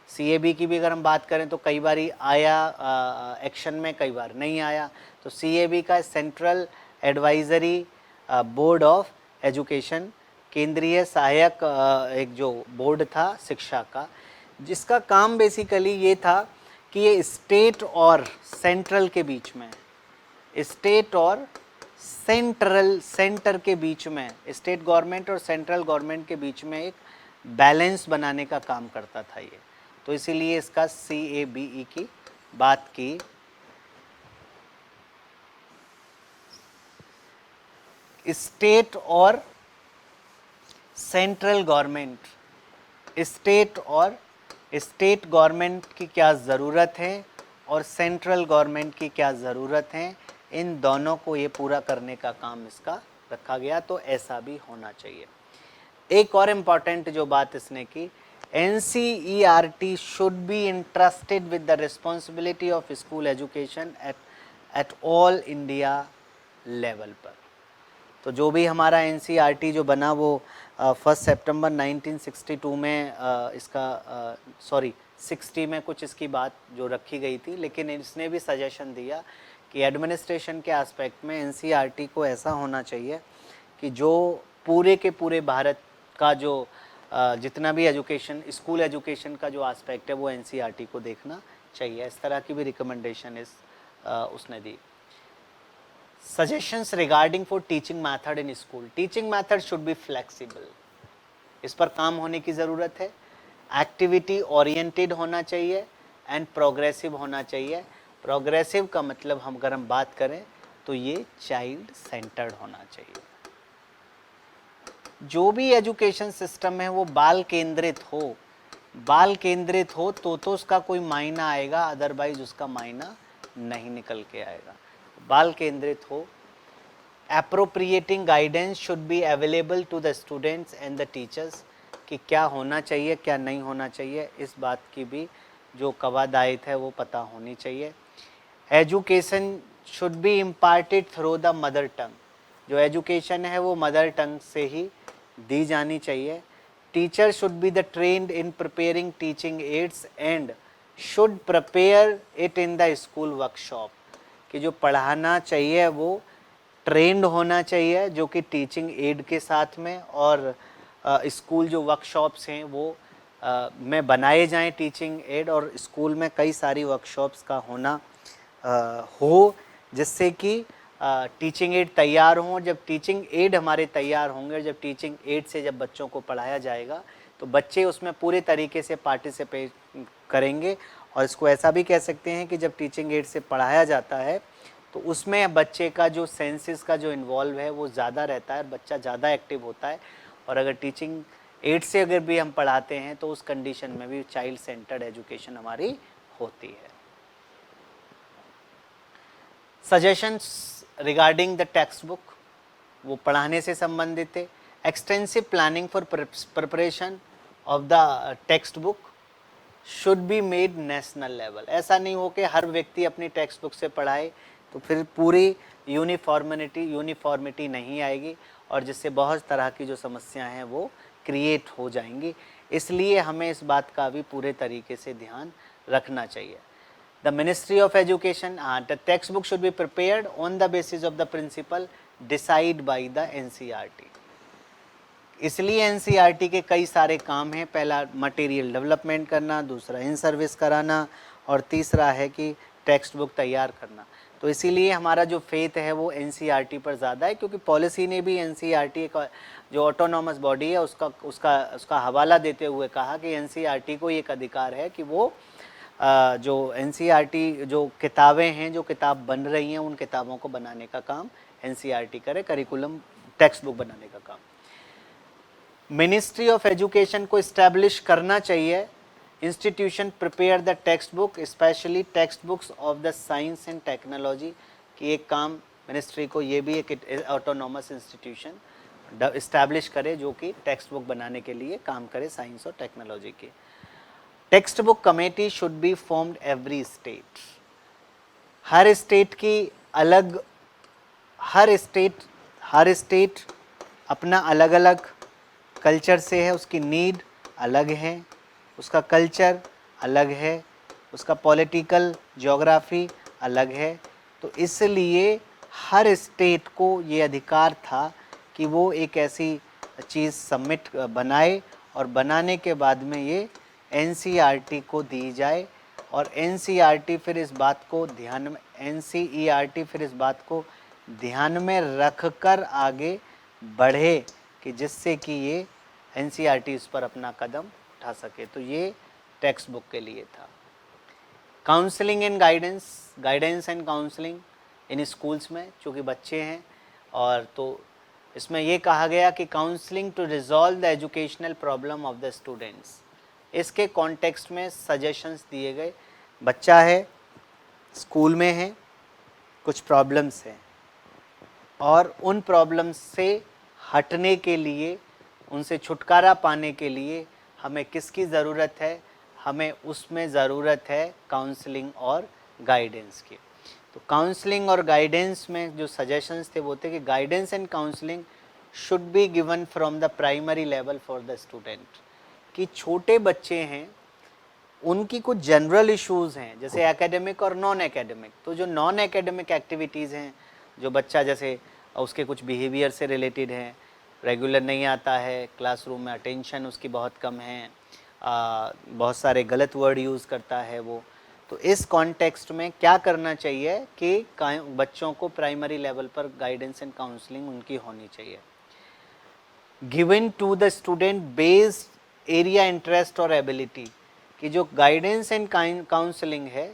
CAB की भी अगर हम बात करें तो कई बार आया एक्शन में, कई बार नहीं आया। तो CAB का central advisory board of education, केंद्रीय सहायक एक जो बोर्ड था शिक्षा का, जिसका काम बेसिकली ये था कि ये स्टेट और सेंट्रल के बीच में, स्टेट और सेंटर के बीच में, स्टेट गवर्नमेंट और सेंट्रल गवर्नमेंट के बीच में एक बैलेंस बनाने का काम करता था ये। तो इसीलिए इसका CABE की बात की। स्टेट और सेंट्रल गवर्नमेंट, स्टेट और स्टेट गवर्नमेंट की क्या ज़रूरत है और सेंट्रल गवर्नमेंट की क्या ज़रूरत है, इन दोनों को ये पूरा करने का काम इसका रखा गया, तो ऐसा भी होना चाहिए। एक और इम्पॉर्टेंट जो बात इसने की, NCERT should be interested with the responsibility of school education at all India level पर। तो जो भी हमारा NCERT जो बना वो 1 सितंबर 1962 में इसका 60 में कुछ इसकी बात जो रखी गई थी, लेकिन इसने भी सजेशन दिया कि एडमिनिस्ट्रेशन के एस्पेक्ट में NCERT को ऐसा होना चाहिए कि जो पूरे के पूरे भारत का जो जितना भी एजुकेशन, स्कूल एजुकेशन का जो एस्पेक्ट है वो NCERT को देखना चाहिए। इस तरह की भी रिकमेंडेशन उसने दी। Suggestions regarding for teaching method in school. Teaching method should be flexible. इस पर काम होने की ज़रूरत है। एक्टिविटी ओरिएंटेड होना चाहिए एंड प्रोग्रेसिव होना चाहिए। प्रोग्रेसिव का मतलब हम अगर हम बात करें तो ये चाइल्ड सेंटर्ड होना चाहिए। जो भी एजुकेशन सिस्टम है वो बाल केंद्रित हो, बाल केंद्रित हो तो उसका कोई मायना आएगा, अदरवाइज उसका मायना नहीं निकल के आएगा। बाल केंद्रित हो। Appropriating guidance should be available to the students and the teachers, कि क्या होना चाहिए क्या नहीं होना चाहिए, इस बात की भी जो कवायद है वो पता होनी चाहिए। Education should B imparted through the mother tongue, जो एजुकेशन है वो मदर टंग से ही दी जानी चाहिए। Teacher should be the trained in preparing teaching aids and should prepare it in the school workshop, कि जो पढ़ाना चाहिए वो ट्रेंड होना चाहिए जो कि टीचिंग एड के साथ में, और स्कूल जो वर्कशॉप्स हैं वो में बनाए जाएं टीचिंग एड, और स्कूल में कई सारी वर्कशॉप्स का होना हो जिससे कि टीचिंग एड तैयार हों। जब टीचिंग एड हमारे तैयार होंगे, जब टीचिंग एड से जब बच्चों को पढ़ाया जाएगा तो बच्चे उसमें पूरे तरीके से पार्टिसिपेट करेंगे। और इसको ऐसा भी कह सकते हैं कि जब टीचिंग एड से पढ़ाया जाता है तो उसमें बच्चे का जो सेंसेस का जो इन्वॉल्व है वो ज़्यादा रहता है, बच्चा ज़्यादा एक्टिव होता है। और अगर टीचिंग एड से अगर भी हम पढ़ाते हैं तो उस कंडीशन में भी चाइल्ड सेंटर्ड एजुकेशन हमारी होती है। Suggestions regarding the text book, वो पढ़ाने से संबंधित है। Extensive planning for preparation of the text book should be made national level. ऐसा नहीं हो कि हर व्यक्ति अपनी टेक्स्ट बुक से पढ़ाए, तो फिर पूरी यूनिफॉर्मिटी नहीं आएगी और जिससे बहुत तरह की जो समस्याएं हैं वो क्रिएट हो जाएंगी। इसलिए हमें इस बात का भी पूरे तरीके से ध्यान रखना चाहिए। The ministry of education, the text book should be prepared on the basis of the principle decide by the NCERT। इसलिए NCERT के कई सारे काम हैं। पहला मटेरियल डेवलपमेंट करना, दूसरा इन सर्विस कराना, और तीसरा है कि टेक्स्ट बुक तैयार करना। तो इसीलिए हमारा जो फेथ है वो NCERT पर ज़्यादा है, क्योंकि पॉलिसी ने भी NCERT का जो ऑटोनॉमस बॉडी है उसका हवाला देते हुए कहा कि NCERT को एक अधिकार है कि वो जो NCERT जो किताबें हैं, जो किताब बन रही हैं, उन किताबों को बनाने का काम NCERT करे, करिकुलम टेक्स्ट बुक बनाने का काम। मिनिस्ट्री ऑफ एजुकेशन को इस्टेब्लिश करना चाहिए। Institution prepare the text book, specially text books of the science and technology, की एक काम मिनिस्ट्री को ये भी एक ऑटोनॉमस इंस्टीट्यूशन इस्टेब्लिश करे जो कि टेक्स्ट बुक बनाने के लिए काम करे साइंस और टेक्नोलॉजी के। Text book committee should be formed every state. Her state की अलग, हर स्टेट अपना अलग अलग कल्चर से है, उसकी नीड अलग है, उसका कल्चर अलग है, उसका पॉलिटिकल ज्योग्राफी अलग है। तो इसलिए हर स्टेट को ये अधिकार था कि वो एक ऐसी चीज़ सबमिट बनाए और बनाने के बाद में ये NCERT को दी जाए, और NCERT फिर इस बात को ध्यान में रखकर आगे बढ़े कि जिससे कि ये NCERT इस पर अपना कदम उठा सके। तो ये टेक्स्ट बुक के लिए था। Counselling and guidance and counselling in schools में, चूँकि बच्चे हैं, और तो इसमें ये कहा गया कि counselling to resolve the educational problem of the students, इसके कॉन्टेक्स्ट में सजेशंस दिए गए। बच्चा है, स्कूल में है, कुछ प्रॉब्लम्स हैं और उन प्रॉब्लम्स से हटने के लिए, उनसे छुटकारा पाने के लिए हमें किसकी ज़रूरत है? हमें उसमें ज़रूरत है काउंसलिंग और गाइडेंस की। तो काउंसलिंग और गाइडेंस में जो सजेशंस थे वो थे कि guidance and counselling should be given from the primary level for the student. कि छोटे बच्चे हैं, उनकी कुछ जनरल इश्यूज़ हैं जैसे एकेडमिक और नॉन एकेडमिक। तो जो नॉन एकेडमिक एक्टिविटीज़ हैं, जो बच्चा जैसे उसके कुछ बिहेवियर से रिलेटेड हैं, रेगुलर नहीं आता है, क्लासरूम में अटेंशन उसकी बहुत कम है, बहुत सारे गलत वर्ड यूज़ करता है वो। तो इस कॉन्टेक्स्ट में क्या करना चाहिए कि बच्चों को प्राइमरी लेवल पर गाइडेंस एंड काउंसलिंग उनकी होनी चाहिए। Given to the student based area interest और एबिलिटी। कि जो गाइडेंस एंड काउंसलिंग है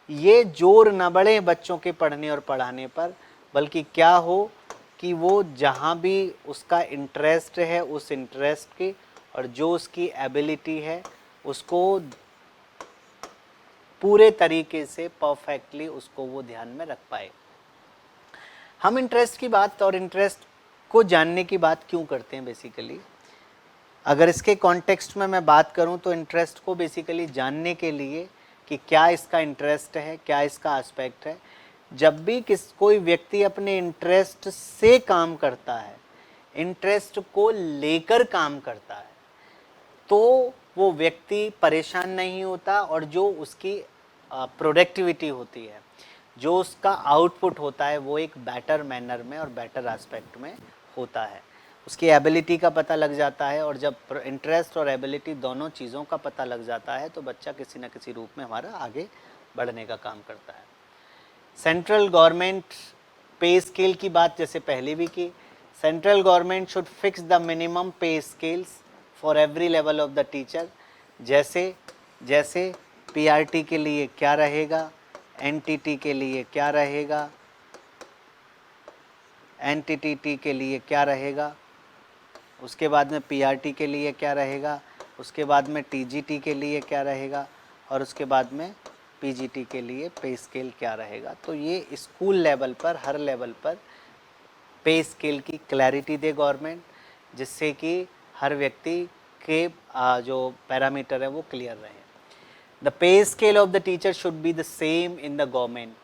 ये जोर न बढ़े बच्चों के पढ़ने और पढ़ाने पर, बल्कि क्या हो कि वो जहाँ भी उसका इंटरेस्ट है उस इंटरेस्ट की और जो उसकी एबिलिटी है उसको पूरे तरीके से परफेक्टली उसको वो ध्यान में रख पाए। हम इंटरेस्ट की बात और इंटरेस्ट को जानने की बात क्यों करते हैं बेसिकली? अगर इसके कॉन्टेक्स्ट में मैं बात करूं तो इंटरेस्ट को बेसिकली जानने के लिए कि क्या इसका इंटरेस्ट है, क्या इसका एस्पेक्ट है। जब भी कोई व्यक्ति अपने इंटरेस्ट से काम करता है, इंटरेस्ट को लेकर काम करता है, तो वो व्यक्ति परेशान नहीं होता और जो उसकी प्रोडक्टिविटी होती है, जो उसका आउटपुट होता है वो एक बेटर मैनर में और बेटर एस्पेक्ट में होता है। उसकी एबिलिटी का पता लग जाता है और जब इंटरेस्ट और एबिलिटी दोनों चीज़ों का पता लग जाता है तो बच्चा किसी न किसी रूप में हमारा आगे बढ़ने का काम करता है। सेंट्रल गवर्नमेंट पे स्केल की बात जैसे पहले भी की। Central government should fix the minimum pay scales for every level of the teacher. जैसे पीआरटी के लिए क्या रहेगा, एनटीटी के लिए क्या रहेगा, एनटीटी के लिए क्या रहेगा, उसके बाद में पीआरटी के लिए क्या रहेगा, उसके बाद में टीजीटी के लिए क्या रहेगा और उसके बाद में पीजीटी के लिए पे स्केल क्या रहेगा। तो ये स्कूल लेवल पर, हर लेवल पर पे स्केल की क्लैरिटी दे गवर्नमेंट, जिससे कि हर व्यक्ति के जो पैरामीटर है वो क्लियर रहे। The pay scale of the teacher should be the same in the government,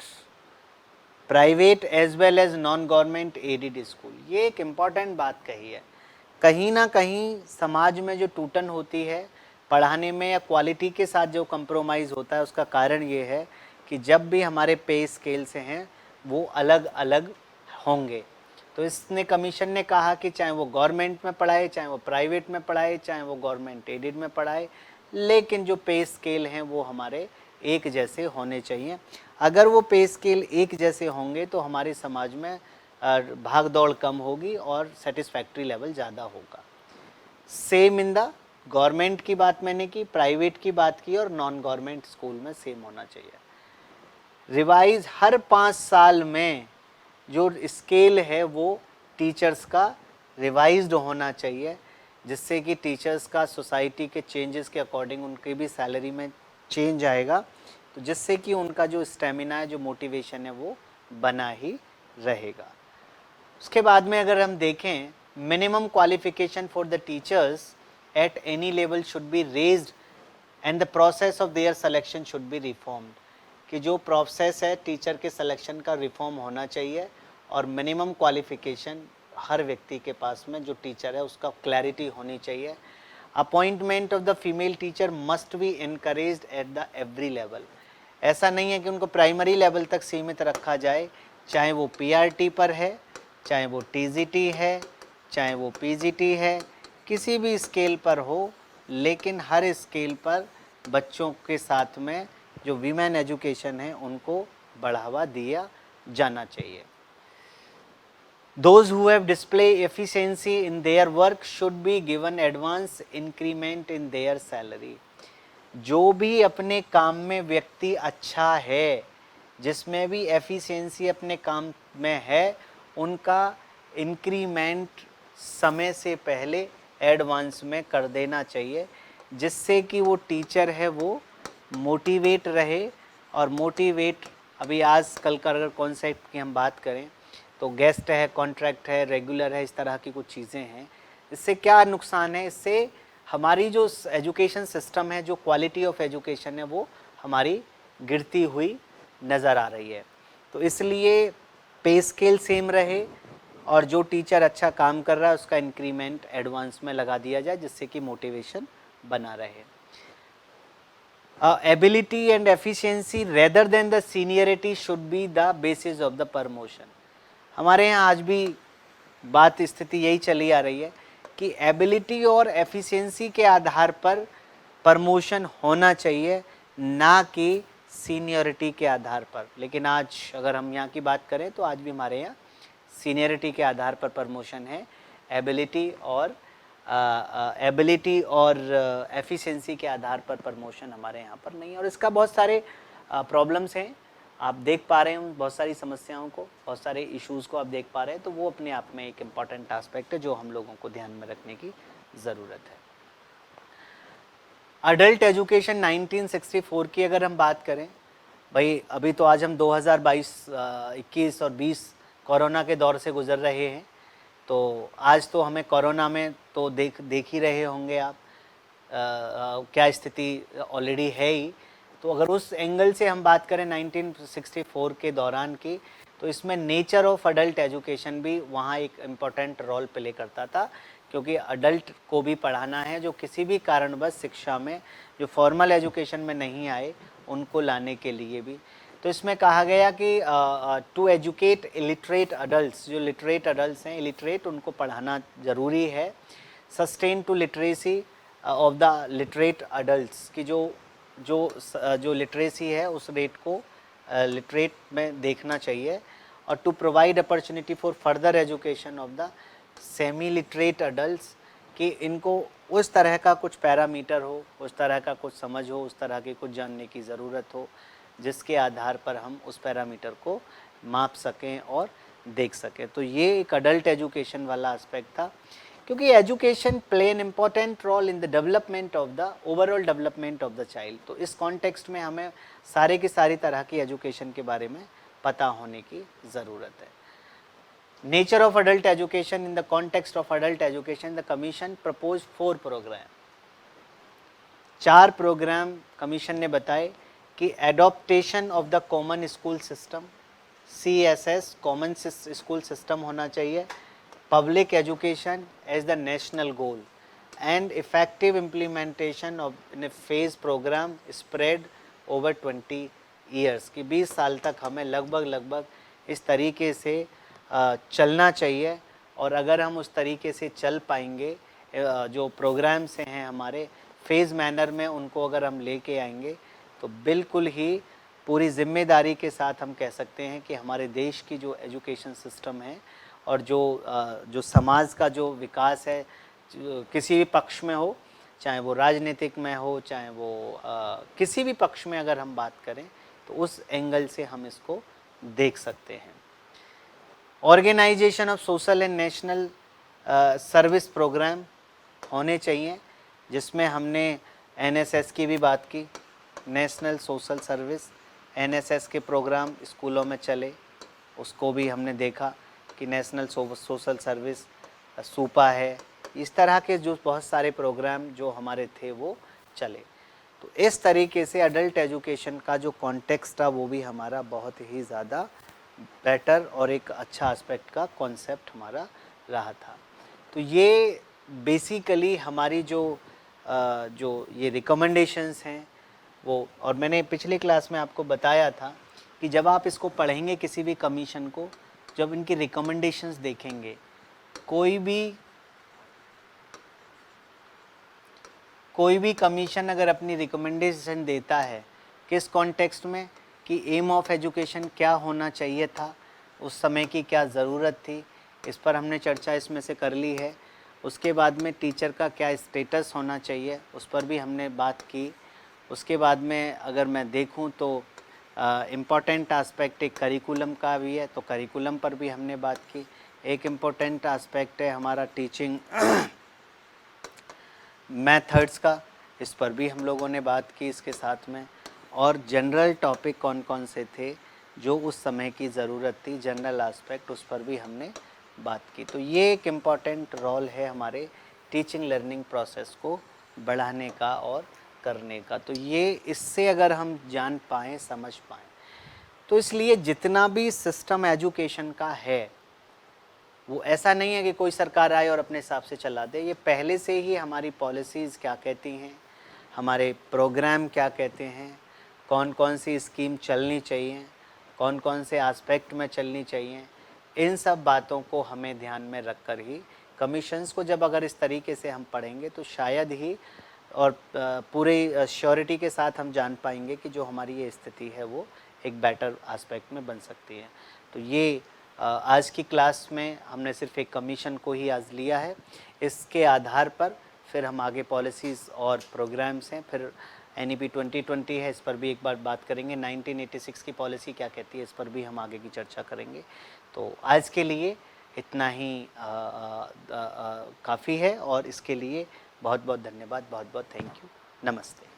private as well as non government aided school. ये एक इम्पॉर्टेंट बात कही है। कहीं ना कहीं समाज में जो टूटन होती है पढ़ाने में या क्वालिटी के साथ जो कंप्रोमाइज़ होता है, उसका कारण ये है कि जब भी हमारे पे स्केल से हैं वो अलग अलग होंगे। तो इसने कमीशन ने कहा कि चाहे वो गवर्नमेंट में पढ़ाए, चाहे वो प्राइवेट में पढ़ाए, चाहे वो गवर्नमेंट एडेड में पढ़ाए, लेकिन जो पे स्केल हैं वो हमारे एक जैसे होने चाहिए। अगर वो पे स्केल एक जैसे होंगे तो हमारे समाज में भाग दौड़ कम होगी और सेटिस्फैक्ट्री लेवल ज़्यादा होगा। सेम इन द गवर्नमेंट की बात मैंने की, प्राइवेट की बात की और नॉन गवर्नमेंट स्कूल में सेम होना चाहिए। रिवाइज हर 5 साल में जो स्केल है वो टीचर्स का रिवाइज्ड होना चाहिए, जिससे कि टीचर्स का सोसाइटी के चेंजेस के अकॉर्डिंग उनकी भी सैलरी में चेंज आएगा, तो जिससे कि उनका जो स्टेमिना है, जो मोटिवेशन है वो बना ही रहेगा। उसके बाद में अगर हम देखें, minimum qualification for the teachers at any level should be raised and the process of their selection should be reformed. कि जो प्रोसेस है टीचर के सिलेक्शन का रिफॉर्म होना चाहिए और मिनिमम क्वालिफिकेशन हर व्यक्ति के पास में जो टीचर है उसका क्लैरिटी होनी चाहिए। Appointment of the female teacher must be encouraged at the every level. ऐसा नहीं है कि उनको प्राइमरी लेवल तक सीमित रखा जाए, चाहे वो पीआरटी पर है, चाहे वो टीजीटी है, चाहे वो पीजीटी है, किसी भी स्केल पर हो, लेकिन हर स्केल पर बच्चों के साथ में जो वीमेन एजुकेशन है उनको बढ़ावा दिया जाना चाहिए। Those who have display efficiency in their work should be given advance increment in their salary। जो भी अपने काम में व्यक्ति अच्छा है, जिसमें भी एफिशिएंसी अपने काम में है, उनका इंक्रीमेंट समय से पहले एडवांस में कर देना चाहिए, जिससे कि वो टीचर है वो मोटिवेट रहे। और मोटिवेट, अभी आज कल का अगर कॉन्सेप्ट की हम बात करें तो गेस्ट है, कॉन्ट्रैक्ट है, रेगुलर है, इस तरह की कुछ चीज़ें हैं। इससे क्या नुकसान है? इससे हमारी जो एजुकेशन सिस्टम है, जो क्वालिटी ऑफ एजुकेशन है, वो हमारी गिरती हुई नज़र आ रही है। तो इसलिए पे स्केल सेम रहे और जो टीचर अच्छा काम कर रहा है उसका इंक्रीमेंट एडवांस में लगा दिया जाए, जिससे कि मोटिवेशन बना रहे। Ability and efficiency rather than the seniority should be the basis of the promotion. हमारे यहाँ आज भी बात स्थिति यही चली आ रही है कि एबिलिटी और एफिशिएंसी के आधार पर प्रमोशन होना चाहिए, ना कि सीनियरिटी के आधार पर। लेकिन आज अगर हम यहाँ की बात करें तो आज भी हमारे यहाँ सीनियरिटी के आधार पर प्रमोशन है, एबिलिटी और एफिशिएंसी के आधार पर प्रमोशन हमारे यहाँ पर नहीं है। और इसका बहुत सारे प्रॉब्लम्स हैं, आप देख पा रहे हैं बहुत सारी समस्याओं को, बहुत सारे इश्यूज़ को आप देख पा रहे हैं। तो वो अपने आप में एक इम्पॉर्टेंट एस्पेक्ट है जो हम लोगों को ध्यान में रखने की ज़रूरत है। अडल्ट एजुकेशन 1964 की अगर हम बात करें, भाई अभी तो आज हम 2022, 21 और 20 कोरोना के दौर से गुज़र रहे हैं। तो आज तो हमें कोरोना में तो देख ही रहे होंगे आप क्या स्थिति ऑलरेडी है ही। तो अगर उस एंगल से हम बात करें 1964 के दौरान की, तो इसमें नेचर ऑफ अडल्ट एजुकेशन भी वहाँ एक इम्पॉर्टेंट रोल प्ले करता था, क्योंकि अडल्ट को भी पढ़ाना है जो किसी भी कारणवश शिक्षा में, जो फॉर्मल एजुकेशन में नहीं आए, उनको लाने के लिए भी। तो इसमें कहा गया कि टू एजुकेट इलिटरेट अडल्ट्स, जो लिटरेट अडल्ट्स हैं, इलिटरेट, उनको पढ़ाना ज़रूरी है। Sustain to literacy of the literate adults, की जो लिटरेसी है उस रेट को लिटरेट में देखना चाहिए। और to provide opportunity for further education of the semi literate adults, कि इनको उस तरह का कुछ पैरामीटर हो, उस तरह का कुछ समझ हो, उस तरह की कुछ जानने की ज़रूरत हो, जिसके आधार पर हम उस पैरामीटर को माप सकें और देख सकें। तो ये एक अडल्ट एजुकेशन वाला एस्पेक्ट था, क्योंकि education play an important role in the development of the overall development of the child. तो इस कॉन्टेक्स्ट में हमें सारे की सारी तरह की एजुकेशन के बारे में पता होने की ज़रूरत है। Nature of adult education, in the context of adult education the commission propose 4 program, 4 program commission ने बताए कि adaptation of the common school system, CSS common school system होना चाहिए, public education as the national goal, and effective implementation of in a phase program spread over 20 years, कि 20 साल तक हमें लगभग इस तरीके से चलना चाहिए। और अगर हम उस तरीके से चल पाएंगे, जो प्रोग्राम्स हैं हमारे फेज़ मैनर में, उनको अगर हम लेके आएंगे, तो बिल्कुल ही पूरी जिम्मेदारी के साथ हम कह सकते हैं कि हमारे देश की जो एजुकेशन सिस्टम है और जो समाज का जो विकास है, किसी भी पक्ष में हो, चाहे वो राजनीतिक में हो, चाहे वो किसी भी पक्ष में अगर हम बात करें, तो उस एंगल से हम इसको देख सकते हैं। Organisation of social and national service program होने चाहिए, जिसमें हमने NSS की भी बात की, नेशनल सोशल सर्विस, NSS के प्रोग्राम स्कूलों में चले, उसको भी हमने देखा कि नेशनल सोशल सर्विस, सूपा है, इस तरह के जो बहुत सारे प्रोग्राम जो हमारे थे वो चले। तो इस तरीके से अडल्ट एजुकेशन का जो कॉन्टेक्स्ट था वो भी हमारा बहुत ही ज़्यादा बेटर और एक अच्छा एस्पेक्ट का कॉन्सेप्ट हमारा रहा था। तो ये बेसिकली हमारी जो ये रिकमेंडेशंस हैं वो, और मैंने पिछली क्लास में आपको बताया था कि जब आप इसको पढ़ेंगे किसी भी कमीशन को, जब इनकी रिकमेंडेशंस देखेंगे, कोई भी कमीशन अगर अपनी रिकमेंडेशन देता है किस कॉन्टेक्स्ट में, कि एम ऑफ एजुकेशन क्या होना चाहिए था, उस समय की क्या ज़रूरत थी, इस पर हमने चर्चा इसमें से कर ली है। उसके बाद में टीचर का क्या स्टेटस होना चाहिए, उस पर भी हमने बात की। उसके बाद में अगर मैं देखूं तो इम्पॉर्टेंट एस्पेक्ट एक करिकुलम का भी है, तो करिकुलम पर भी हमने बात की। एक इम्पॉर्टेंट एस्पेक्ट है हमारा टीचिंग मेथड्स का, इस पर भी हम लोगों ने बात की इसके साथ में, और जनरल टॉपिक कौन कौन से थे जो उस समय की ज़रूरत थी, जनरल एस्पेक्ट, उस पर भी हमने बात की। तो ये एक इम्पॉर्टेंट रोल है हमारे टीचिंग लर्निंग प्रोसेस को बढ़ाने का और करने का। तो ये इससे अगर हम जान पाएँ, समझ पाएँ, तो इसलिए जितना भी सिस्टम एजुकेशन का है वो ऐसा नहीं है कि कोई सरकार आए और अपने हिसाब से चला दे। ये पहले से ही हमारी पॉलिसीज़ क्या कहती हैं, हमारे प्रोग्राम क्या कहते हैं, कौन कौन सी स्कीम चलनी चाहिए, कौन कौन से एस्पेक्ट में चलनी चाहिए, इन सब बातों को हमें ध्यान में रख कर ही कमीशंस को जब अगर इस तरीके से हम पढ़ेंगे तो शायद ही और पूरी श्योरिटी के साथ हम जान पाएंगे कि जो हमारी ये स्थिति है वो एक बेटर एस्पेक्ट में बन सकती है। तो ये आज की क्लास में हमने सिर्फ एक कमीशन को ही आज लिया है। इसके आधार पर फिर हम आगे पॉलिसीज़ और प्रोग्राम्स हैं, फिर NEP 2020 है, इस पर भी एक बार बात करेंगे। 1986 की पॉलिसी क्या कहती है, इस पर भी हम आगे की चर्चा करेंगे। तो आज के लिए इतना ही काफ़ी है, और इसके लिए बहुत बहुत धन्यवाद, बहुत बहुत थैंक यू, नमस्ते।